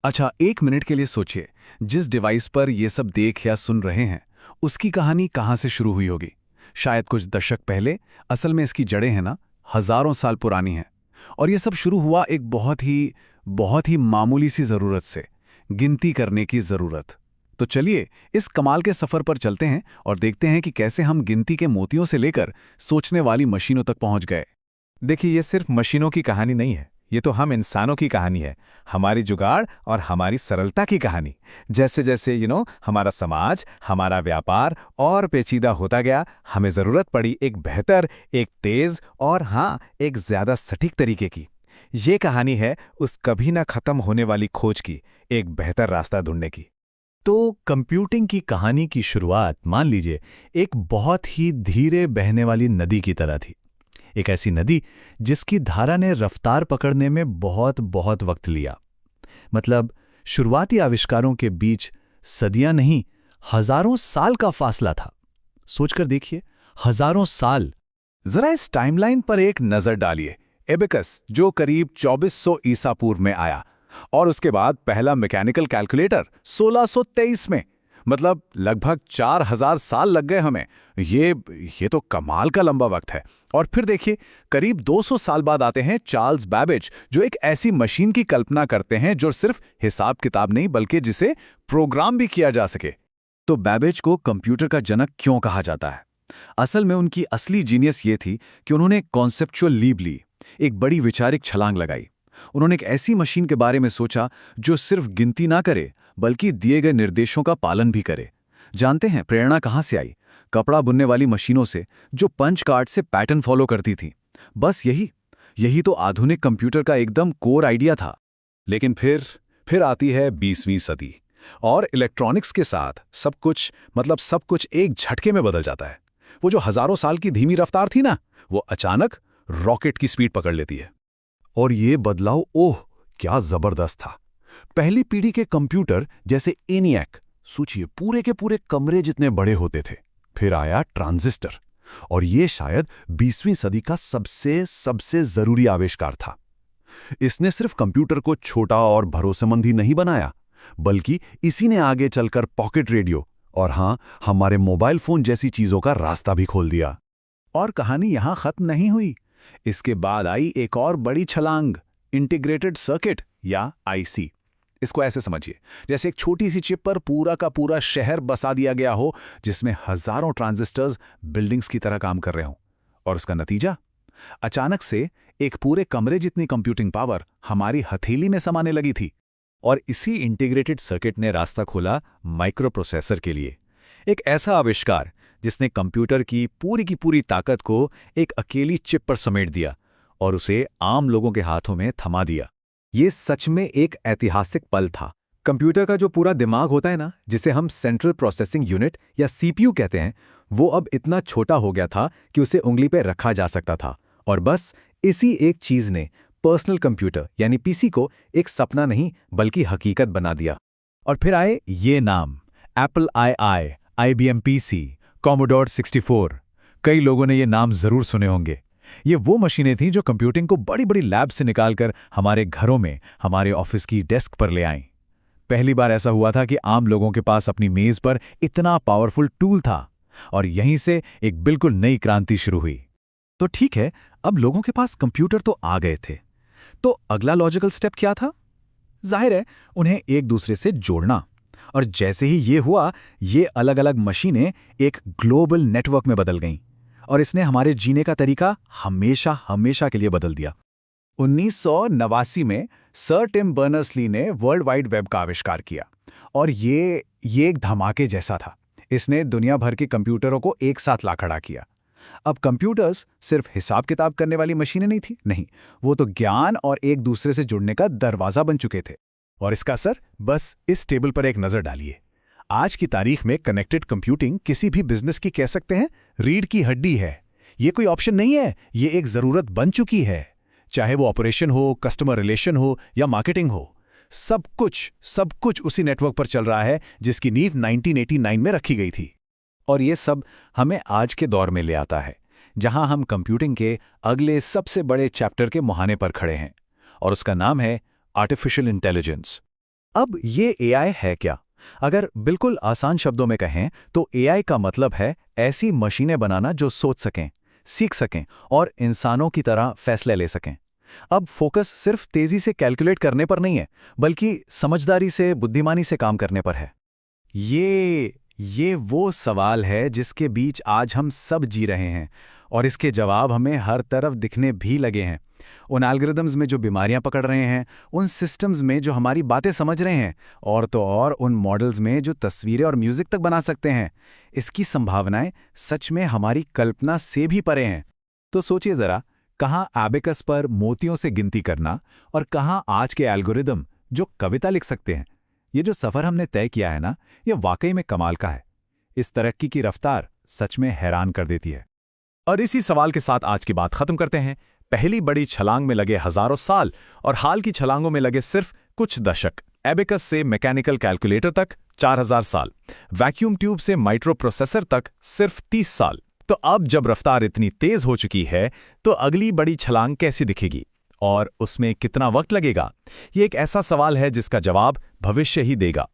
अच्छा, एक मिनट के लिए सोचिए, जिस डिवाइस पर ये सब देख या सुन रहे हैं, उसकी कहानी कहाँ से शुरू हुई होगी? शायद कुछ दशक पहले। असल में इसकी जड़ें हैं ना, हजारों साल पुरानी हैं। और ये सब शुरू हुआ एक बहुत ही मामूली सी ज़रूरत से, गिनती करने की ज़रूरत। तो चलिए, इस कमाल के सफ़र पर चलते हैं और देखते हैं कि कैसे हम गिनती के मोतियों से लेकर सोचने वाली मशीनों तक पहुंच गए। देखिए, ये सिर्फ मशीनों की कहानी नहीं है। ये तो हम इंसानों की कहानी है। हमारी जुगाड़ और हमारी सरलता की कहानी। जैसे जैसे हमारा समाज, हमारा व्यापार और पेचीदा होता गया, हमें ज़रूरत पड़ी एक बेहतर, एक तेज़ और हाँ, एक ज़्यादा सटीक तरीके की। ये कहानी है उस कभी ना खत्म होने वाली खोज की, एक बेहतर रास्ता ढूंढने की। तो कंप्यूटिंग की कहानी की शुरुआत मान लीजिए एक बहुत ही धीरे बहने वाली नदी की तरह थी। एक ऐसी नदी जिसकी धारा ने रफ्तार पकड़ने में बहुत बहुत वक्त लिया। मतलब शुरुआती आविष्कारों के बीच सदियां नहीं, हजारों साल का फासला था। सोचकर देखिए, हजारों साल। जरा इस टाइमलाइन पर एक नजर डालिए। एबेकस, जो करीब 2400 ईसा पूर्व में आया, और उसके बाद पहला मैकेनिकल कैलकुलेटर 1623 में। मतलब लगभग 4000 साल लग गए हमें। ये तो कमाल का लंबा वक्त है। और फिर देखिए, करीब 200 साल बाद आते हैं चार्ल्स बैबेज, जो एक ऐसी मशीन की कल्पना करते हैं जो सिर्फ हिसाब किताब नहीं बल्कि जिसे प्रोग्राम भी किया जा सके। तो बैबेज को कंप्यूटर का जनक क्यों कहा जाता है? असल में उनकी असली जीनियस ये थी कि उन्होंने कॉन्सेप्चुअल लीप ली, एक बड़ी वैचारिक छलांग लगाई। उन्होंने एक ऐसी मशीन के बारे में सोचा जो सिर्फ गिनती ना करे बल्कि दिए गए निर्देशों का पालन भी करे। जानते हैं प्रेरणा कहाँ से आई? कपड़ा बुनने वाली मशीनों से, जो पंच कार्ड से पैटर्न फॉलो करती थी। बस यही तो आधुनिक कंप्यूटर का एकदम कोर आइडिया था। लेकिन फिर आती है 20वीं सदी, और इलेक्ट्रॉनिक्स के साथ सब कुछ एक झटके में बदल जाता है। वो जो हजारों साल की धीमी रफ्तार थी ना, वो अचानक रॉकेट की स्पीड पकड़ लेती है। और ये बदलाव, ओह क्या जबरदस्त था। पहली पीढ़ी के कंप्यूटर जैसे ENIAC, सोचिए पूरे के पूरे कमरे जितने बड़े होते थे। फिर आया ट्रांजिस्टर, और ये शायद 20वीं सदी का सबसे जरूरी आविष्कार था। इसने सिर्फ कंप्यूटर को छोटा और भरोसेमंद ही नहीं बनाया, बल्कि इसी ने आगे चलकर पॉकेट रेडियो और हाँ, हमारे मोबाइल फोन जैसी चीजों का रास्ता भी खोल दिया। और कहानी यहां खत्म नहीं हुई। इसके बाद आई एक और बड़ी छलांग, इंटीग्रेटेड सर्किट या IC। इसको ऐसे समझिए, जैसे एक छोटी सी चिप पर पूरा का पूरा शहर बसा दिया गया हो, जिसमें हजारों ट्रांजिस्टर्स बिल्डिंग्स की तरह काम कर रहे हों। और उसका नतीजा, अचानक से एक पूरे कमरे जितनी कंप्यूटिंग पावर हमारी हथेली में समाने लगी थी। और इसी इंटीग्रेटेड सर्किट ने रास्ता खोला माइक्रो प्रोसेसर के लिए। एक ऐसा आविष्कार जिसने कंप्यूटर की पूरी ताकत को एक अकेली चिप पर समेट दिया और उसे आम लोगों के हाथों में थमा दिया। ये सच में एक ऐतिहासिक पल था। कंप्यूटर का जो पूरा दिमाग होता है ना, जिसे हम सेंट्रल प्रोसेसिंग यूनिट या CPU कहते हैं, वो अब इतना छोटा हो गया था कि उसे उंगली पर रखा जा सकता था। और बस इसी एक चीज ने पर्सनल कंप्यूटर यानी PC को एक सपना नहीं बल्कि हकीकत बना दिया। और फिर आए ये नाम, Apple II, IBM PC, commodore 64। कई लोगों ने ये नाम जरूर सुने होंगे। ये वो मशीनें थीं जो कंप्यूटिंग को बड़ी बड़ी लैब से निकालकर हमारे घरों में, हमारे ऑफिस की डेस्क पर ले आईं। पहली बार ऐसा हुआ था कि आम लोगों के पास अपनी मेज पर इतना पावरफुल टूल था, और यहीं से एक बिल्कुल नई क्रांति शुरू हुई। तो ठीक है, अब लोगों के पास कंप्यूटर तो आ गए थे, तो अगला लॉजिकल स्टेप क्या था? जाहिर है, उन्हें एक दूसरे से जोड़ना। और जैसे ही ये हुआ, ये अलग अलग मशीनें एक ग्लोबल नेटवर्क में बदल गईं, और इसने हमारे जीने का तरीका हमेशा के लिए बदल दिया। 1989 में सर टिम बर्नर्स-ली ने वर्ल्ड वाइड वेब का आविष्कार किया, और ये एक धमाके जैसा था। इसने दुनिया भर के कंप्यूटरों को एक साथ ला खड़ा किया। अब कंप्यूटर्स सिर्फ हिसाब किताब करने वाली मशीनें नहीं, वो तो ज्ञान और एक दूसरे से जुड़ने का दरवाजा बन चुके थे। और इसका असर, बस इस टेबल पर एक नजर डालिए। आज की तारीख में कनेक्टेड कंप्यूटिंग किसी भी बिजनेस की कह सकते हैं रीढ़ की हड्डी है। ये कोई ऑप्शन नहीं है, ये एक जरूरत बन चुकी है। चाहे वो ऑपरेशन हो, कस्टमर रिलेशन हो या मार्केटिंग हो, सब कुछ उसी नेटवर्क पर चल रहा है जिसकी नींव 1989 में रखी गई थी। और ये सब हमें आज के दौर में ले आता है, जहां हम कंप्यूटिंग के अगले सबसे बड़े चैप्टर के मुहाने पर खड़े हैं, और उसका नाम है आर्टिफिशियल इंटेलिजेंस। अब ये एआई है क्या? अगर बिल्कुल आसान शब्दों में कहें तो एआई का मतलब है ऐसी मशीनें बनाना जो सोच सकें, सीख सकें और इंसानों की तरह फैसले ले सकें। अब फोकस सिर्फ तेजी से कैलकुलेट करने पर नहीं है, बल्कि समझदारी से, बुद्धिमानी से काम करने पर है। ये वो सवाल है जिसके बीच आज हम सब जी रहे हैं, और इसके जवाब हमें हर तरफ दिखने भी लगे हैं। उन एल्गोरिदम्स में जो बीमारियां पकड़ रहे हैं, उन सिस्टम्स में जो हमारी बातें समझ रहे हैं, और तो और उन मॉडल्स में जो तस्वीरें और म्यूजिक तक बना सकते हैं। इसकी संभावनाएं सच में हमारी कल्पना से भी परे हैं। तो सोचिए जरा, कहाँ एबेकस पर मोतियों से गिनती करना और कहाँ आज के एल्गोरिदम जो कविता लिख सकते हैं। ये जो सफर हमने तय किया है ना, ये वाकई में कमाल का है। इस तरक्की की रफ्तार सच में हैरान कर देती है। और इसी सवाल के साथ आज की बात खत्म करते हैं। पहली बड़ी छलांग में लगे हजारों साल और हाल की छलांगों में लगे सिर्फ कुछ दशक। एबेकस से मैकेनिकल कैलकुलेटर तक 4000 साल, वैक्यूम ट्यूब से माइक्रो प्रोसेसर तक सिर्फ 30 साल। तो अब जब रफ्तार इतनी तेज हो चुकी है, तो अगली बड़ी छलांग कैसी दिखेगी और उसमें कितना वक्त लगेगा? ये एक ऐसा सवाल है जिसका जवाब भविष्य ही देगा।